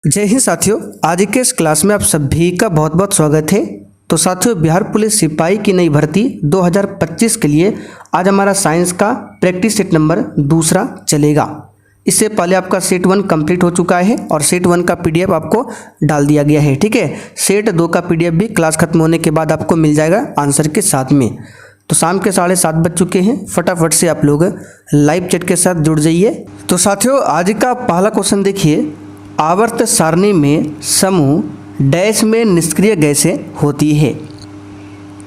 जय हिंद साथियों, आज के इस क्लास में आप सभी का बहुत बहुत स्वागत है। तो साथियों, बिहार पुलिस सिपाही की नई भर्ती 2025 के लिए आज हमारा साइंस का प्रैक्टिस सेट नंबर दूसरा चलेगा। इससे पहले आपका सेट 1 कंप्लीट हो चुका है और सेट 1 का पीडीएफ आपको डाल दिया गया है। ठीक है, सेट 2 का पीडीएफ भी क्लास खत्म होने के बाद आपको मिल जाएगा आंसर के साथ में। तो शाम के 7:30 बज चुके हैं, फटाफट से आप लोग लाइव चैट के साथ जुड़ जाइए। तो साथियों, आज का पहला क्वेश्चन देखिए, आवर्त सारणी में समूह डैश में निष्क्रिय गैसें होती है।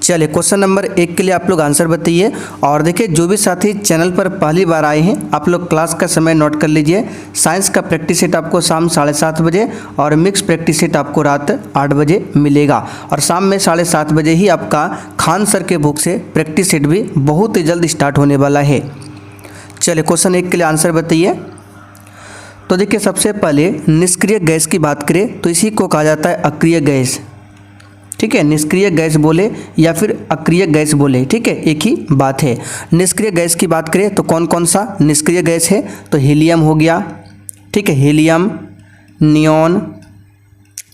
चलिए, क्वेश्चन नंबर 1 के लिए आप लोग आंसर बताइए। और देखिए, जो भी साथी चैनल पर पहली बार आए हैं, आप लोग क्लास का समय नोट कर लीजिए। साइंस का प्रैक्टिस सेट आपको शाम 7:30 बजे और मिक्स प्रैक्टिस सेट आपको रात 8 बजे मिलेगा। और शाम में 7:30 बजे ही आपका खान सर के बुक से प्रैक्टिस सेट भी बहुत ही जल्द स्टार्ट होने वाला है। चलिए, क्वेश्चन 1 के लिए आंसर बताइए। तो देखिए, सबसे पहले निष्क्रिय गैस की बात करें तो इसी को कहा जाता है अक्रिय गैस। ठीक है, निष्क्रिय गैस बोले या फिर अक्रिय गैस बोले, ठीक है, एक ही बात है। निष्क्रिय गैस की बात करें तो कौन कौन सा निष्क्रिय गैस है, तो हीलियम हो गया, ठीक है, helium, neon,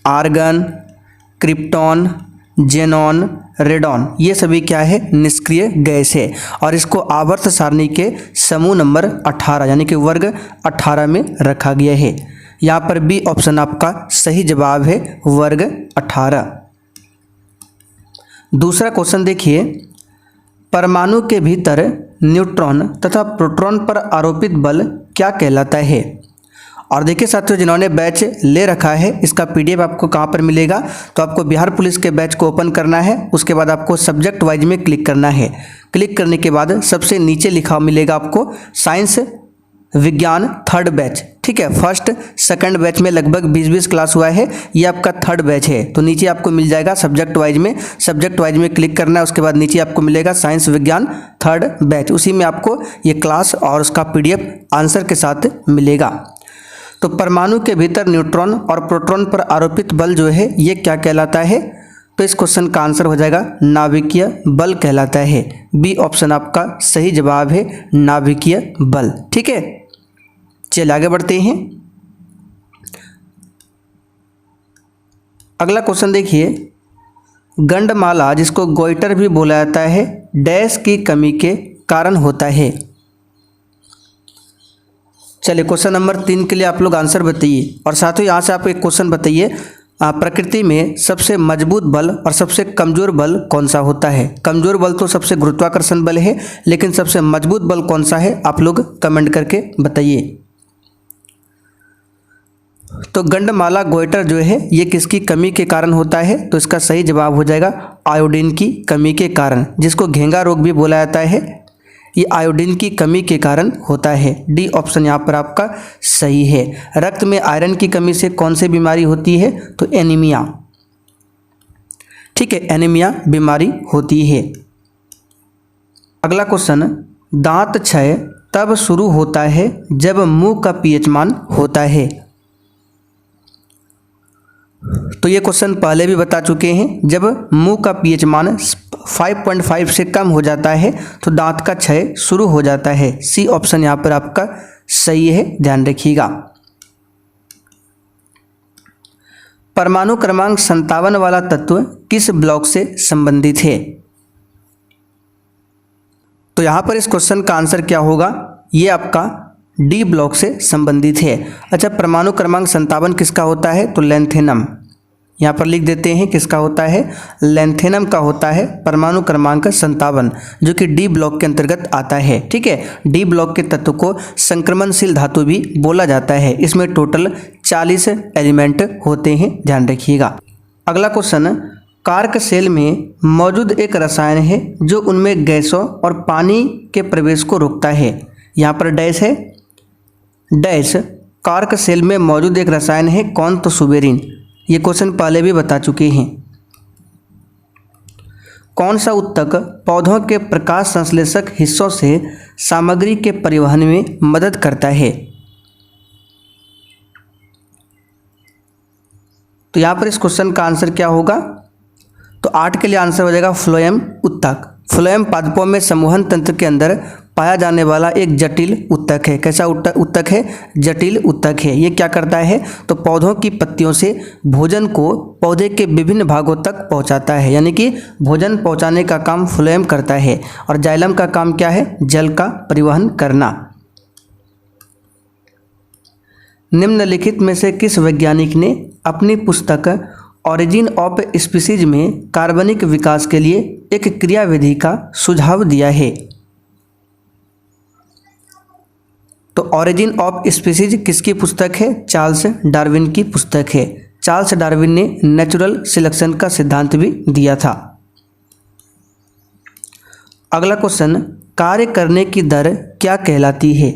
argon, krypton, xenon, radon, ये सभी क्या है, निष्क्रिय गैस है। और इसको आवर्त सारणी के समूह नंबर 18 यानी कि वर्ग 18 में रखा गया है। यहाँ पर बी ऑप्शन आपका सही जवाब है, वर्ग 18। दूसरा क्वेश्चन देखिए, परमाणु के भीतर न्यूट्रॉन तथा प्रोटॉन पर आरोपित बल क्या कहलाता है। और देखिए साथियों, जिन्होंने बैच ले रखा है, इसका पीडीएफ आपको कहाँ पर मिलेगा, तो आपको बिहार पुलिस के बैच को ओपन करना है। उसके बाद आपको सब्जेक्ट वाइज में क्लिक करना है। क्लिक करने के बाद सबसे नीचे लिखा मिलेगा आपको साइंस विज्ञान थर्ड बैच। ठीक है, फर्स्ट सेकंड बैच में लगभग 20 क्लास हुआ है, ये आपका थर्ड बैच है। तो नीचे आपको मिल जाएगा सब्जेक्ट वाइज में, सब्जेक्ट वाइज में क्लिक करना है। उसके बाद नीचे आपको मिलेगा साइंस विज्ञान थर्ड बैच, उसी में आपको ये क्लास और उसका पीडीएफ आंसर के साथ मिलेगा। तो परमाणु के भीतर न्यूट्रॉन और प्रोटॉन पर आरोपित बल जो है ये क्या कहलाता है, तो इस क्वेश्चन का आंसर हो जाएगा नाभिकीय बल कहलाता है। बी ऑप्शन आपका सही जवाब है, नाभिकीय बल। ठीक है, चलिए आगे बढ़ते हैं। अगला क्वेश्चन देखिए, गंडमाला जिसको गोइटर भी बोला जाता है, डैश की कमी के कारण होता है। चलिए, क्वेश्चन नंबर 3 के लिए आप लोग आंसर बताइए। और साथ ही यहाँ से आप एक क्वेश्चन बताइए, प्रकृति में सबसे मजबूत बल और सबसे कमजोर बल कौन सा होता है। कमजोर बल तो सबसे गुरुत्वाकर्षण बल है, लेकिन सबसे मजबूत बल कौन सा है, आप लोग कमेंट करके बताइए। तो गंडमाला गोइटर जो है ये किसकी कमी के कारण होता है, तो इसका सही जवाब हो जाएगा आयोडीन की कमी के कारण, जिसको घेंगा रोग भी बोला जाता है। ये आयोडीन की कमी के कारण होता है। डी ऑप्शन यहाँ पर आपका सही है। रक्त में आयरन की कमी से कौन सी बीमारी होती है, तो एनीमिया। ठीक है, एनीमिया बीमारी होती है। अगला क्वेश्चन, दांत क्षय तब शुरू होता है जब मुंह का पीएच मान होता है। तो ये क्वेश्चन पहले भी बता चुके हैं, जब मुंह का पीएच मान 5.5 से कम हो जाता है तो दांत का क्षय शुरू हो जाता है। सी ऑप्शन यहाँ पर आपका सही है, ध्यान रखिएगा। परमाणु क्रमांक 57 वाला तत्व किस ब्लॉक से संबंधित है। तो यहाँ पर इस क्वेश्चन का आंसर क्या होगा, ये आपका डी ब्लॉक से संबंधित है। अच्छा, परमाणु क्रमांक 57 किसका होता है, तो लैंथेनम। यहाँ पर लिख देते हैं किसका होता है, लैंथेनम का होता है परमाणु क्रमांक 57, जो कि डी ब्लॉक के अंतर्गत आता है। ठीक है, डी ब्लॉक के तत्व को संक्रमणशील धातु भी बोला जाता है। इसमें टोटल 40 एलिमेंट होते हैं, ध्यान रखिएगा। अगला क्वेश्चन, कार्क सेल में मौजूद एक रसायन है जो उनमें गैसों और पानी के प्रवेश को रोकता है। यहाँ पर डैश है, डैश कार्क सेल में मौजूद एक रसायन है, कौन, तो सुबेरिन। ये क्वेश्चन पहले भी बता चुके हैं। कौन सा उत्तक पौधों के प्रकाश संश्लेषक हिस्सों से सामग्री के परिवहन में मदद करता है। तो यहाँ पर इस क्वेश्चन का आंसर क्या होगा, तो 8 के लिए आंसर हो जाएगा फ्लोएम उत्तक। फ्लोएम पादपों में संवहन तंत्र के अंदर पाया जाने वाला एक जटिल उत्तक है। कैसा उत्तक है? जटिल उत्तक है। ये क्या करता है? तो पौधों की पत्तियों से भोजन को पौधे के विभिन्न भागों तक पहुंचाता है, यानी कि भोजन पहुंचाने का काम फ्लोएम करता है। और जाइलम का काम क्या है? जल का परिवहन करना। निम्नलिखित में से किस वैज्ञानिक ने अपनी पुस्तक ऑरिजिन ऑफ स्पीसीज में कार्बनिक विकास के लिए एक क्रियाविधि का सुझाव दिया है? तो ऑरिजिन ऑफ स्पीसीज किसकी पुस्तक है? चार्ल्स डार्विन की पुस्तक है। चार्ल्स डार्विन ने नेचुरल सिलेक्शन का सिद्धांत भी दिया था। अगला क्वेश्चन, कार्य करने की दर क्या कहलाती है?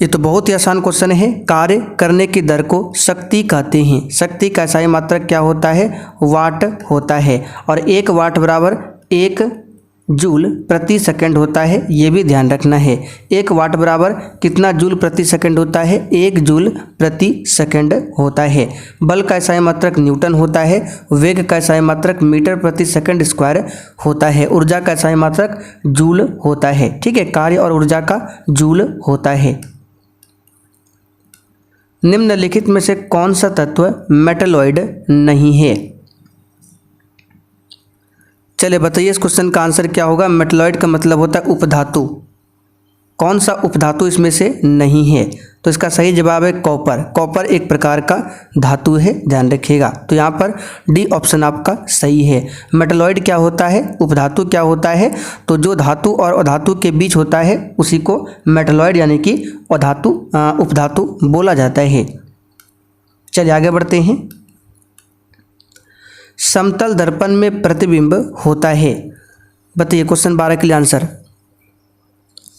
ये तो बहुत ही आसान क्वेश्चन है। कार्य करने की दर को शक्ति कहते हैं। शक्ति का SI मात्रक क्या होता है? वाट होता है। और 1 वाट बराबर 1 जूल प्रति सेकंड होता है, ये भी ध्यान रखना है। 1 वाट बराबर कितना जूल प्रति सेकंड होता है? 1 जूल प्रति सेकंड होता है। बल का SI मात्रक न्यूटन होता है। वेग का SI मात्रक मीटर प्रति सेकंड स्क्वायर होता है। ऊर्जा का SI मात्रक जूल होता है। ठीक है, कार्य और ऊर्जा का जूल होता है। निम्नलिखित में से कौन सा तत्व मेटलॉइड नहीं है? चलिए बताइए इस क्वेश्चन का आंसर क्या होगा। मेटलॉइड का मतलब होता है उपधातु। कौन सा उपधातु इसमें से नहीं है? तो इसका सही जवाब है कॉपर। कॉपर एक प्रकार का धातु है, ध्यान रखिएगा। तो यहाँ पर डी ऑप्शन आपका सही है। मेटलॉइड क्या होता है? उपधातु क्या होता है? तो जो धातु और अधातु के बीच होता है उसी को मेटलॉइड यानी कि उपधातु बोला जाता है। चलिए आगे बढ़ते हैं। समतल दर्पण में प्रतिबिंब होता है। बताइए क्वेश्चन 12 के लिए आंसर।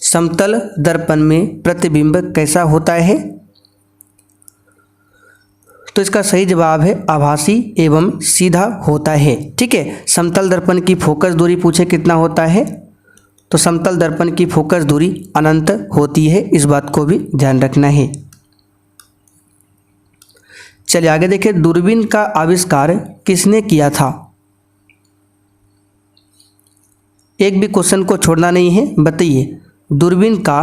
समतल दर्पण में प्रतिबिंब कैसा होता है? तो इसका सही जवाब है आभासी एवं सीधा होता है। ठीक है, समतल दर्पण की फोकस दूरी पूछे कितना होता है? तो समतल दर्पण की फोकस दूरी अनंत होती है, इस बात को भी ध्यान रखना है। चलिए आगे देखिए, दूरबीन का आविष्कार किसने किया था? एक भी क्वेश्चन को छोड़ना नहीं है। बताइए दूरबीन का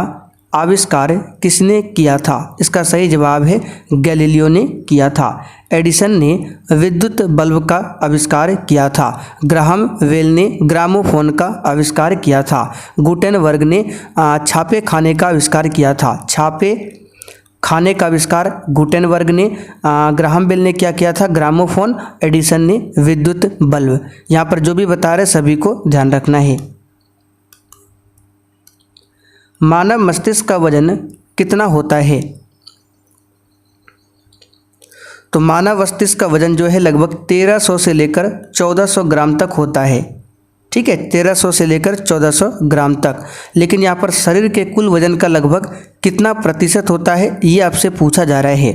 आविष्कार किसने किया था? इसका सही जवाब है गैलीलियो ने किया था। एडिसन ने विद्युत बल्ब का आविष्कार किया था। ग्राहम बेल ने ग्रामोफोन का आविष्कार किया था। गुटेनबर्ग ने छापे खाने का आविष्कार किया था। छापे खाने का आविष्कार गुटेनबर्ग ने, ग्राहम बेल ने क्या किया था? ग्रामोफोन। एडिसन ने विद्युत बल्ब। यहाँ पर जो भी बता रहे सभी को ध्यान रखना है। मानव मस्तिष्क का वजन कितना होता है? तो मानव मस्तिष्क का वजन जो है लगभग 1300 से लेकर 1400 ग्राम तक होता है। ठीक है, 1300 से लेकर 1400 ग्राम तक। लेकिन यहाँ पर शरीर के कुल वजन का लगभग कितना प्रतिशत होता है ये आपसे पूछा जा रहा है।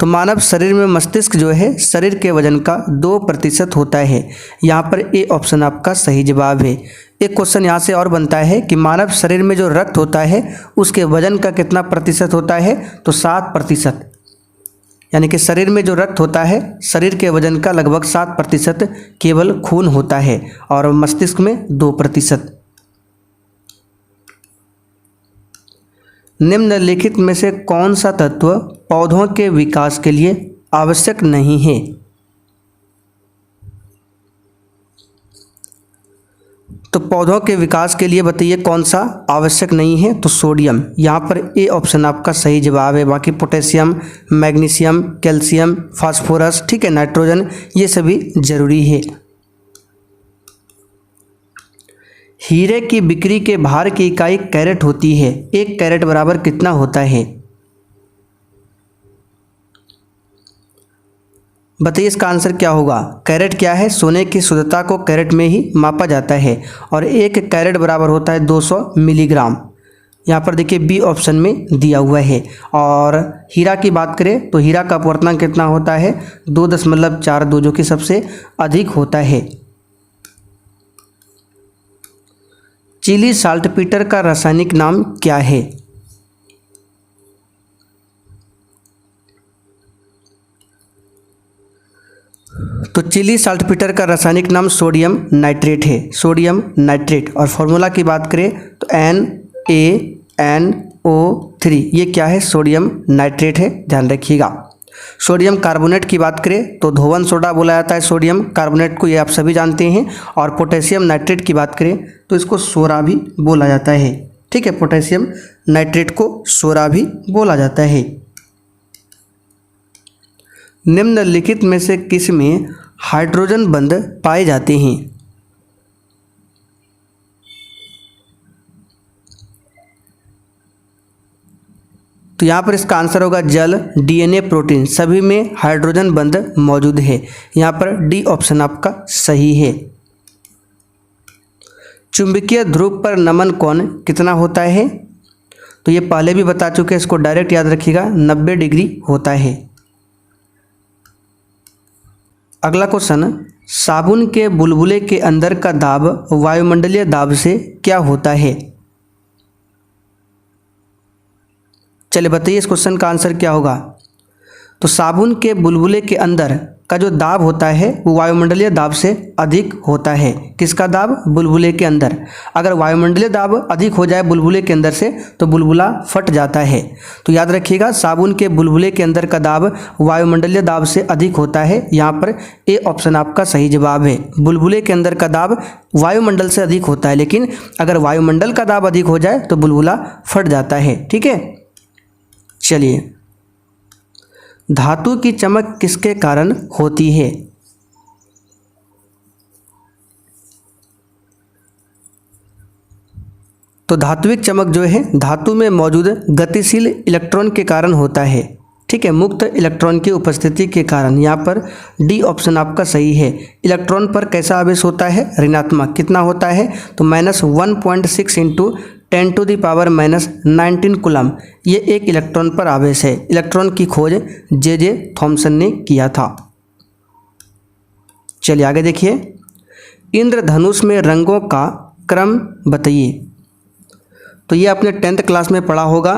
तो मानव शरीर में मस्तिष्क जो है शरीर के वजन का 2% होता है। यहाँ पर ए ऑप्शन आपका सही जवाब है। एक क्वेश्चन यहाँ से और बनता है कि मानव शरीर में जो रक्त होता है उसके वजन का कितना प्रतिशत होता है? तो 7%। यानी कि शरीर में जो रक्त होता है शरीर के वजन का लगभग 7% केवल खून होता है और मस्तिष्क में 2%। निम्नलिखित में से कौन सा तत्व पौधों के विकास के लिए आवश्यक नहीं है? तो पौधों के विकास के लिए बताइए कौन सा आवश्यक नहीं है? तो सोडियम। यहाँ पर ए ऑप्शन आपका सही जवाब है। बाकी पोटेशियम, मैग्नीशियम, कैल्शियम, फास्फोरस, ठीक है, नाइट्रोजन, ये सभी जरूरी है। हीरे की बिक्री के भार की इकाई कैरेट होती है। 1 कैरेट बराबर कितना होता है? बताइए इसका आंसर क्या होगा। कैरेट क्या है? सोने की शुद्धता को कैरेट में ही मापा जाता है और 1 कैरेट बराबर होता है 200 मिलीग्राम। यहाँ पर देखिए बी ऑप्शन में दिया हुआ है। और हीरा की बात करें तो हीरा का अपवर्तनांक कितना होता है? 2.42, जो कि सबसे अधिक होता है। चिली साल्टपीटर का रासायनिक नाम क्या है? तो चिली साल्टपीटर का रासायनिक नाम सोडियम नाइट्रेट है, सोडियम नाइट्रेट। और फॉर्मूला की बात करें तो NaNO3, ये क्या है, सोडियम नाइट्रेट है, ध्यान रखिएगा। सोडियम कार्बोनेट की बात करें तो धोवन सोडा बोला जाता है सोडियम कार्बोनेट को, ये आप सभी जानते हैं। और पोटेशियम नाइट्रेट की बात करें तो इसको सोरा भी बोला जाता है, ठीक है, पोटेशियम नाइट्रेट को सोरा भी बोला जाता है। निम्नलिखित में से किस में हाइड्रोजन बंध पाए जाते हैं? तो यहाँ पर इसका आंसर होगा जल, DNA, प्रोटीन, सभी में हाइड्रोजन बंध मौजूद है। यहाँ पर डी ऑप्शन आपका सही है। चुंबकीय ध्रुव पर नमन कोण कितना होता है? तो ये पहले भी बता चुके हैं, इसको डायरेक्ट याद रखिएगा, 90 डिग्री होता है। अगला क्वेश्चन, साबुन के बुलबुले के अंदर का दाब वायुमंडलीय दाब से क्या होता है? चलिए बताइए इस क्वेश्चन का आंसर क्या होगा। तो साबुन के बुलबुले के अंदर का जो दाब होता है वो वायुमंडलीय दाब से अधिक होता है। किसका दाब? बुलबुले के अंदर। अगर वायुमंडलीय दाब अधिक हो जाए बुलबुले के अंदर से तो बुलबुला फट जाता है। तो याद रखिएगा, साबुन के बुलबुले के अंदर का दाब वायुमंडलीय दाब से अधिक होता है। यहाँ पर ए ऑप्शन आपका सही जवाब है। बुलबुले के अंदर का दाब वायुमंडल से अधिक होता है, लेकिन अगर वायुमंडल का दाब अधिक हो जाए तो बुलबुला फट जाता है, ठीक है। चलिए, धातु की चमक किसके कारण होती है? तो धात्विक चमक जो है धातु में मौजूद गतिशील इलेक्ट्रॉन के कारण होता है, ठीक है, मुक्त इलेक्ट्रॉन की उपस्थिति के कारण। यहाँ पर डी ऑप्शन आपका सही है। इलेक्ट्रॉन पर कैसा आवेश होता है? ऋणात्मक। कितना होता है? तो -1.6 × 10⁻⁻19 कूलम, ये एक इलेक्ट्रॉन पर आवेश है। इलेक्ट्रॉन की खोज जे थॉमसन ने किया था। चलिए आगे देखिए, इंद्रधनुष में रंगों का क्रम बताइए। तो ये आपने 10th क्लास में पढ़ा होगा,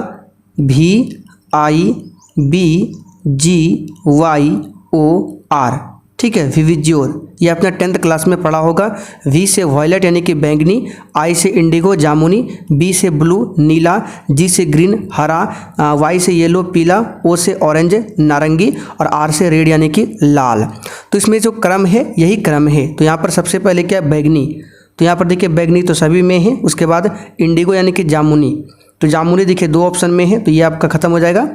VIBGYOR, ठीक है, विविज्योर। ये आपने 10th क्लास में पढ़ा होगा। V से वॉयलेट यानी कि बैंगनी, I से इंडिगो जामुनी, B से ब्लू नीला, G से ग्रीन हरा, Y से येलो पीला, O से ऑरेंज नारंगी और R से रेड यानी कि लाल। तो इसमें जो क्रम है यही क्रम है। तो यहाँ पर सबसे पहले क्या है? बैगनी। तो यहाँ पर देखिए बैगनी तो सभी में है। उसके बाद इंडिगो यानी कि जामुनी, तो जामुनी देखिए 2 ऑप्शन में है, तो ये आपका खत्म हो जाएगा।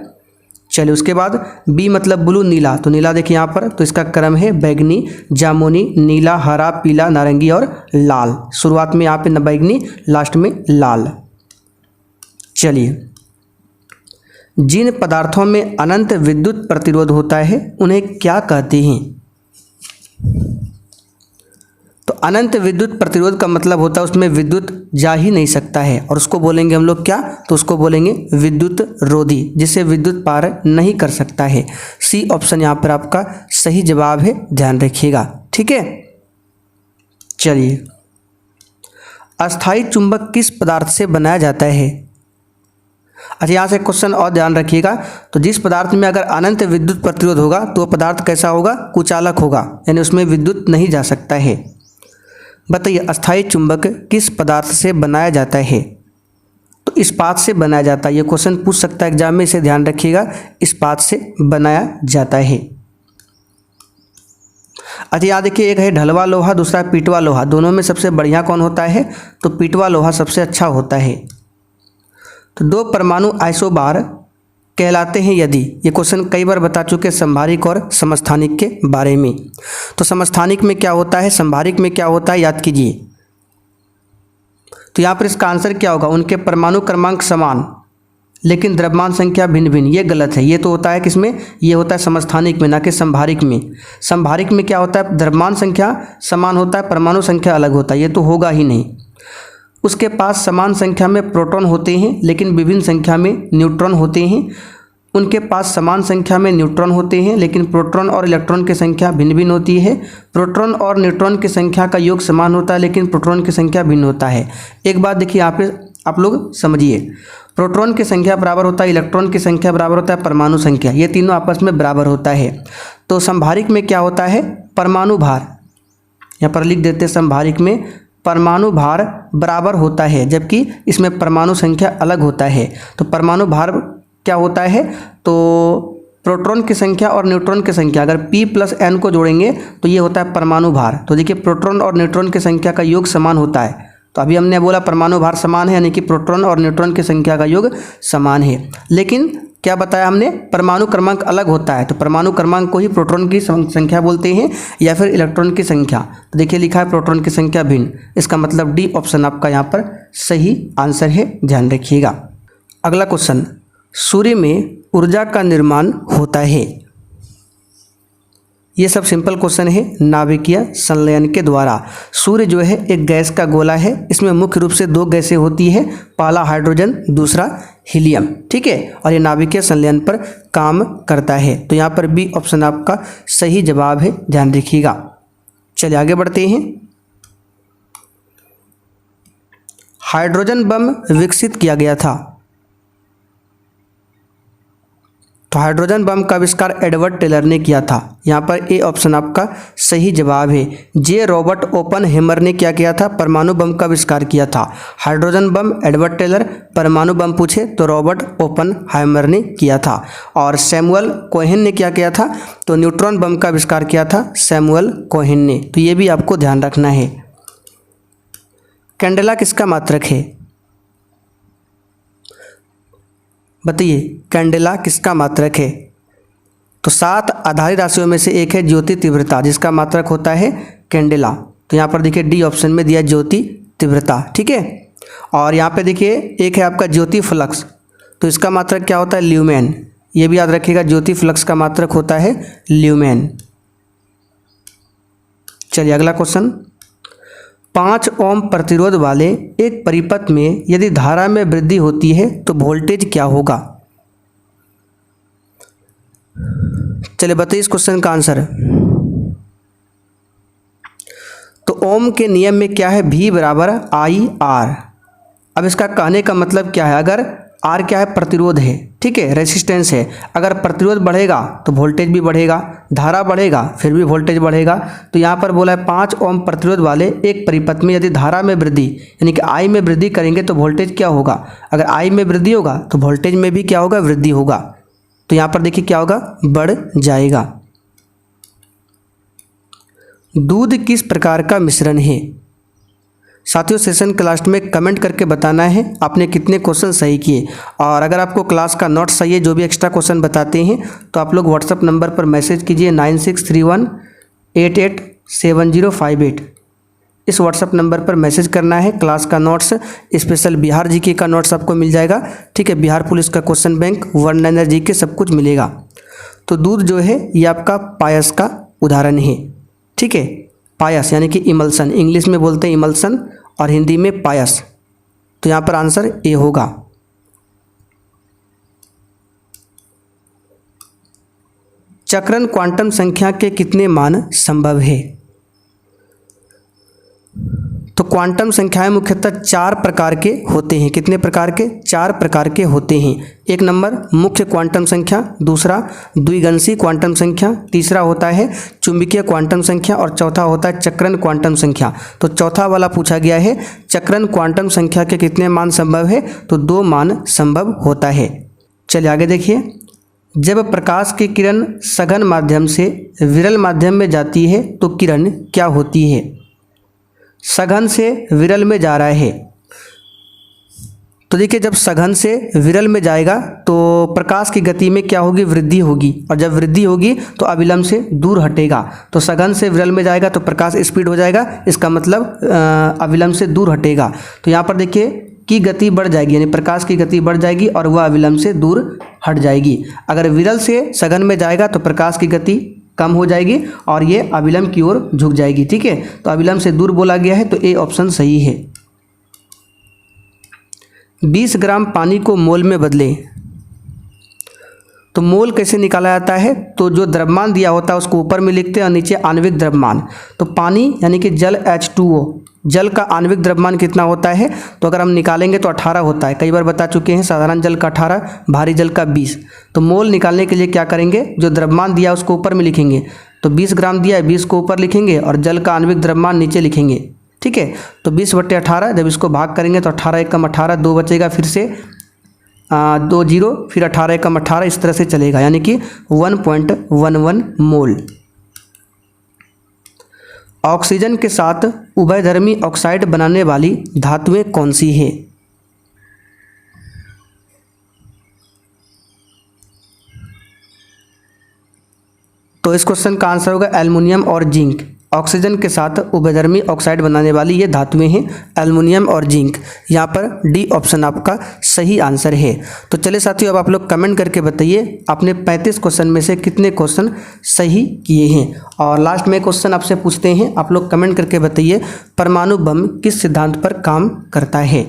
चलिए उसके बाद बी मतलब ब्लू नीला, तो नीला देखिए यहाँ पर, तो इसका क्रम है बैगनी, जामुनी, नीला, हरा, पीला, नारंगी और लाल। शुरुआत में यहाँ पे बैगनी, लास्ट में लाल। चलिए, जिन पदार्थों में अनंत विद्युत प्रतिरोध होता है उन्हें क्या कहते हैं? तो अनंत विद्युत प्रतिरोध का मतलब होता है उसमें विद्युत जा ही नहीं सकता है, और उसको बोलेंगे हम लोग क्या? तो उसको बोलेंगे विद्युत रोधी, जिसे विद्युत पार नहीं कर सकता है। सी ऑप्शन यहाँ पर आपका सही जवाब है, ध्यान रखिएगा, ठीक है। चलिए, अस्थायी चुंबक किस पदार्थ से बनाया जाता है? अच्छा, यहाँ से क्वेश्चन और ध्यान रखिएगा। तो जिस पदार्थ में अगर अनंत विद्युत प्रतिरोध होगा तो वो पदार्थ कैसा होगा? कुचालक होगा, यानी उसमें विद्युत नहीं जा सकता है। बताइए, अस्थायी चुंबक किस पदार्थ से बनाया जाता है? तो इस्पात से बनाया जाता है। ये क्वेश्चन पूछ सकता है एग्जाम में, इसे ध्यान रखिएगा, इस्पात से बनाया जाता है। अच्छा, याद देखिए, एक है ढलवा लोहा, दूसरा पीटवा लोहा। दोनों में सबसे बढ़िया कौन होता है? तो पीटवा लोहा सबसे अच्छा होता है। तो 2 परमाणु आइसोबार कहलाते हैं यदि, ये क्वेश्चन कई बार बता चुके समभारिक और समस्थानिक के बारे में। तो समस्थानिक में क्या होता है, संभारिक में क्या होता है, याद कीजिए। तो यहाँ पर इसका आंसर क्या होगा? उनके परमाणु क्रमांक समान लेकिन द्रव्यमान संख्या भिन्न भिन्न। ये गलत है। ये तो होता है किसमें? ये होता है समस्थानिक में, ना कि संभारिक में। संभारिक में क्या होता है? द्रव्यमान संख्या समान होता है, परमाणु संख्या अलग होता है। ये तो होगा ही नहीं। उसके पास समान संख्या में प्रोटॉन होते हैं लेकिन विभिन्न संख्या में न्यूट्रॉन होते हैं। उनके पास समान संख्या में न्यूट्रॉन होते हैं लेकिन प्रोटॉन और इलेक्ट्रॉन की संख्या भिन्न भिन्न होती है। प्रोटॉन और न्यूट्रॉन की संख्या का योग समान होता है लेकिन प्रोटॉन की संख्या भिन्न होता है। एक बात देखिए, यहाँ पे आप लोग समझिए। प्रोटॉन की संख्या बराबर होता है इलेक्ट्रॉन की संख्या बराबर होता है परमाणु संख्या, ये तीनों आपस में बराबर होता है। तो संभारिक में क्या होता है, परमाणु भार, यहाँ पर लिख देते हैं संभारिक में परमाणु भार बराबर होता है, जबकि इसमें परमाणु संख्या अलग होता है। तो परमाणु भार क्या होता है, तो प्रोटॉन की संख्या और न्यूट्रॉन की संख्या अगर p + n को जोड़ेंगे तो ये होता है परमाणु भार। तो देखिए प्रोटॉन और न्यूट्रॉन की संख्या का योग समान होता है, तो अभी हमने बोला परमाणु भार समान है, यानी कि प्रोटॉन और न्यूट्रॉन की संख्या का योग समान है। लेकिन क्या बताया हमने, परमाणु क्रमांक अलग होता है। तो परमाणु क्रमांक को ही प्रोटॉन की संख्या बोलते हैं या फिर इलेक्ट्रॉन की संख्या। तो देखिए लिखा है प्रोटॉन की संख्या भिन्न, इसका मतलब डी ऑप्शन आपका यहाँ पर सही आंसर है, ध्यान रखिएगा। अगला क्वेश्चन, सूर्य में ऊर्जा का निर्माण होता है। ये सब सिंपल क्वेश्चन है, नाभिकीय संलयन के द्वारा। सूर्य जो है एक गैस का गोला है, इसमें मुख्य रूप से दो गैसें होती है, पहला हाइड्रोजन दूसरा हीलियम, ठीक है, और ये नाभिकीय संलयन पर काम करता है। तो यहाँ पर बी ऑप्शन आपका सही जवाब है, ध्यान रखिएगा। चलिए आगे बढ़ते हैं। हाइड्रोजन बम विकसित किया गया था। तो हाइड्रोजन बम का आविष्कार एडवर्ड टेलर ने किया था। यहाँ पर ए ऑप्शन आपका सही जवाब है। जे रॉबर्ट ओपनहेमर ने क्या किया था, परमाणु बम का आविष्कार किया था। हाइड्रोजन बम एडवर्ड टेलर, परमाणु बम पूछे तो रॉबर्ट ओपनहाइमर ने किया था। और सैमुअल कोहेन ने क्या किया था, तो न्यूट्रॉन बम का आविष्कार किया था सैमुअल कोहेन ने। तो ये भी आपको ध्यान रखना है। कैंडेला किसका मात्रक है, बताइए कैंडेला किसका मात्रक है। तो 7 आधारी राशियों में से एक है ज्योति तीव्रता, जिसका मात्रक होता है कैंडेला। तो यहाँ पर देखिए डी ऑप्शन में दिया ज्योति तीव्रता, ठीक है। और यहाँ पे देखिए एक है आपका ज्योति फ्लक्स, तो इसका मात्रक क्या होता है, ल्यूमेन। ये भी याद रखिएगा, ज्योति फ्लक्स का मात्रक होता है ल्यूमेन। चलिए अगला क्वेश्चन, 5 ओम प्रतिरोध वाले एक परिपथ में यदि धारा में वृद्धि होती है तो वोल्टेज क्या होगा। चलिए बताइए इस क्वेश्चन का आंसर। तो ओम के नियम में क्या है, V = IR। अब इसका कहने का मतलब क्या है, अगर R क्या है, प्रतिरोध है, ठीक है, रेसिस्टेंस है। अगर प्रतिरोध बढ़ेगा तो वोल्टेज भी बढ़ेगा, धारा बढ़ेगा फिर भी वोल्टेज बढ़ेगा। तो यहाँ पर बोला है 5 ओम प्रतिरोध वाले एक परिपथ में यदि धारा में वृद्धि, यानी कि I में वृद्धि करेंगे तो वोल्टेज क्या होगा। अगर I में वृद्धि होगा तो वोल्टेज में भी क्या होगा, वृद्धि होगा। तो यहाँ पर देखिए क्या होगा, बढ़ जाएगा। दूध किस प्रकार का मिश्रण है। साथियों सेशन के लास्ट में कमेंट करके बताना है आपने कितने क्वेश्चन सही किए। और अगर आपको क्लास का नोट चाहिए, जो भी एक्स्ट्रा क्वेश्चन बताते हैं, तो आप लोग व्हाट्सएप नंबर पर मैसेज कीजिए 9631887058। इस व्हाट्सएप नंबर पर मैसेज करना है। क्लास का नोट्स, स्पेशल बिहार जीके का नोट्स आपको मिल जाएगा, ठीक है। बिहार पुलिस का क्वेश्चन बैंक, वर्ल्ड जीके सब कुछ मिलेगा। तो दूध जो है ये आपका पायस का उदाहरण है, ठीक है। पायस यानी कि इमल्सन, इंग्लिश में बोलते हैं इमल्सन और हिंदी में पायस। तो यहाँ पर आंसर ए होगा। चक्रण क्वांटम संख्या के कितने मान संभव है। तो क्वांटम संख्याएं मुख्यतः 4 प्रकार के होते हैं। कितने प्रकार के, 4 प्रकार के होते हैं। एक नंबर मुख्य क्वांटम संख्या, दूसरा द्विगंशी क्वांटम संख्या, तीसरा होता है चुंबकीय क्वांटम संख्या और चौथा होता है चक्रण क्वांटम संख्या। तो चौथा वाला पूछा गया है, चक्रण क्वांटम संख्या के कितने मान संभव है, तो 2 मान संभव होता है। चलिए आगे देखिए, जब प्रकाश की किरण सघन माध्यम से विरल माध्यम में जाती है तो किरण क्या होती है। सघन से विरल में जा रहा है, तो देखिए जब सघन से विरल में जाएगा तो प्रकाश की गति में क्या होगी, वृद्धि होगी। और जब वृद्धि होगी तो अविलंब से दूर हटेगा। तो सघन से विरल में जाएगा तो प्रकाश स्पीड हो जाएगा, इसका मतलब अविलंब से दूर हटेगा। तो यहाँ पर देखिए की गति बढ़ जाएगी, यानी प्रकाश की गति बढ़ जाएगी और वह अविलंब से दूर हट जाएगी। अगर विरल से सघन में जाएगा तो प्रकाश की गति कम हो जाएगी और ये अविलंब की ओर झुक जाएगी, ठीक है। तो अविलंब से दूर बोला गया है, तो ए ऑप्शन सही है। 20 ग्राम पानी को मोल में बदलें। तो मोल कैसे निकाला जाता है, तो जो द्रव्यमान दिया होता है उसको ऊपर में लिखते हैं और नीचे आणविक द्रव्यमान। तो पानी यानी कि जल H2O, जल का आणविक द्रव्यमान कितना होता है, तो अगर हम निकालेंगे तो 18 होता है। कई बार बता चुके हैं, साधारण जल का 18, भारी जल का 20। तो मोल निकालने के लिए क्या करेंगे, जो द्रव्यमान दिया उसको ऊपर में लिखेंगे। तो 20 ग्राम दिया है, 20 को ऊपर लिखेंगे और जल का आणविक द्रव्यमान नीचे लिखेंगे। ठीक है, तो 20/18, जब इसको भाग करेंगे तो 18 एकम 18, 2 बचेगा, फिर से 2 0, फिर 18 एकम 18, इस तरह से चलेगा, यानी कि 1.11 मोल। ऑक्सीजन के साथ उभयधर्मी ऑक्साइड बनाने वाली धातुएं कौन सी है। तो इस क्वेश्चन का आंसर होगा एल्युमिनियम और जिंक। ऑक्सीजन के साथ उभयधर्मी ऑक्साइड बनाने वाली ये धातुएं हैं एल्युमिनियम और जिंक। यहाँ पर डी ऑप्शन आपका सही आंसर है। तो चलिए साथियों, अब आप लोग कमेंट करके बताइए आपने 35 क्वेश्चन में से कितने क्वेश्चन सही किए हैं। और लास्ट में क्वेश्चन आपसे पूछते हैं, आप लोग कमेंट करके बताइए परमाणु बम किस सिद्धांत पर काम करता है।